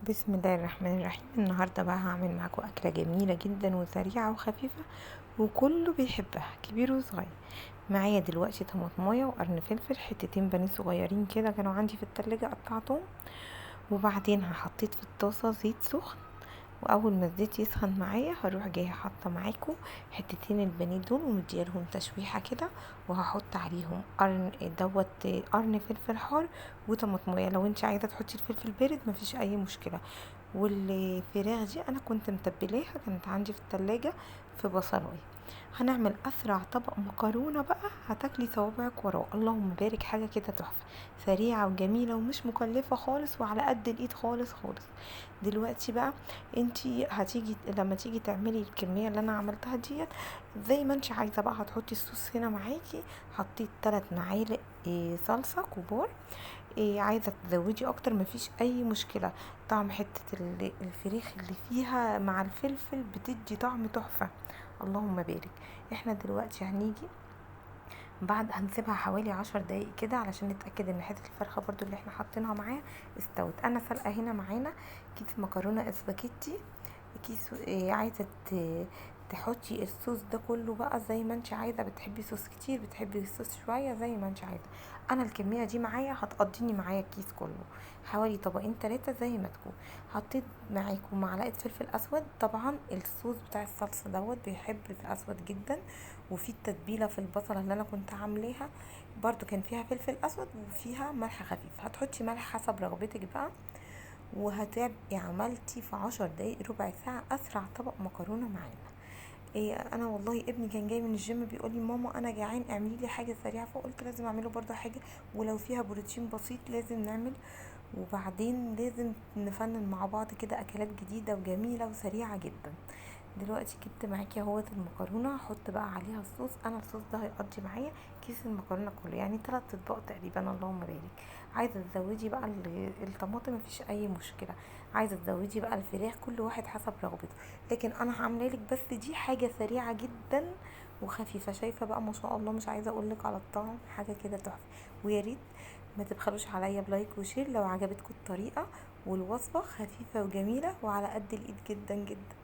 بسم الله الرحمن الرحيم. النهاردة بقى هعمل معاكم أكلة جميلة جدا وسريعة وخفيفة وكله بيحبها كبير وصغير. معايا دلوقتي طماطمايه وقرن فلفل، حتتين بانيه صغيرين كده كانوا عندي في التلاجة قطعتهم، وبعدين حطيت في الطاسة زيت سخن، واول ما الزيت يسخن معايا هروح جايه حاطه معاكم حتتين البانيه دول ومديالهم تشويحه كده، وهحط عليهم قرن فلفل حار وطماطميه. لو انت عايزه تحطي الفلفل بارد مفيش اي مشكله. والفراخ دي انا كنت متبلاها، كانت عندي في التلاجة في بصلايه. هنعمل اسرع طبق مكرونه بقى هتاكلي صوابعك وراه. اللهم بارك، حاجه كده تحفه، سريعه وجميله ومش مكلفه خالص وعلى قد الايد خالص خالص. دلوقتي بقى انتي هتيجي لما تيجي تعملي الكميه اللي انا عملتها ديت زي ما انتي عايزه بقى هتحطي الصوص هنا معاكي. حطيت 3 معالق صلصه كبار. عايزه تزودي اكتر مفيش اي مشكله. طعم حته الفريخ اللي فيها مع الفلفل بتدي طعم تحفه. اللهم بارك. احنا دلوقتي هنيجي بعد هنسيبها حوالي 10 دقايق كده علشان نتأكد ان حتة الفرخة برضو اللي احنا حاطينها معاها استوت. انا سلقة هنا معانا كيس مكرونة اسباجيتي، كيس. عايزة تحطي الصوص ده كله بقى زي ما انت عايزة، بتحبي صوص كتير بتحبي الصوص شوية زي ما انت عايزة. انا الكمية دي معايا هتقضيني معايا الكيس كله، حوالي طبقين 3 زي ما تكون. حطيت معاكم معلقة فلفل اسود، طبعا الصوص بتاع الصلصة دوت بيحب الاسود جدا. وفي التتبيله في البصله اللي انا كنت عاملاها برضو كان فيها فلفل اسود وفيها ملح خفيف، هتحطي ملح حسب رغبتك بقى. وهتبقي عملتي في 10 دقايق ربع ساعه اسرع طبق مكرونه معانا. انا والله ابني كان جاي من الجيم بيقول لي ماما انا جعان اعملي لي حاجه سريعه، فقلت لازم اعمله برضو حاجه ولو فيها بروتين بسيط لازم نعمل. وبعدين لازم نفنن مع بعض كده اكلات جديده وجميله وسريعه جدا. دلوقتي جبت معاكي اهوت المكرونه، هحط بقى عليها الصوص. انا الصوص ده هيقضي معايا كيس المكرونه كله، يعني 3 اطباق تقريبا. اللهم بارك. عايزه تزودي بقى الطماطم مفيش اي مشكله، عايزه تزودي بقى الفراخ كل واحد حسب رغبته. لكن انا عامله لك بس دي حاجه سريعه جدا وخفيفه. شايفه بقى ما شاء الله، مش عايزه اقول لك على الطعم، حاجه كده تحفه. ويا ريت ما تبخلوش عليا بلايك وشير لو عجبتكم الطريقه والوصفه خفيفه وجميله وعلى قد الايد جدا جدا.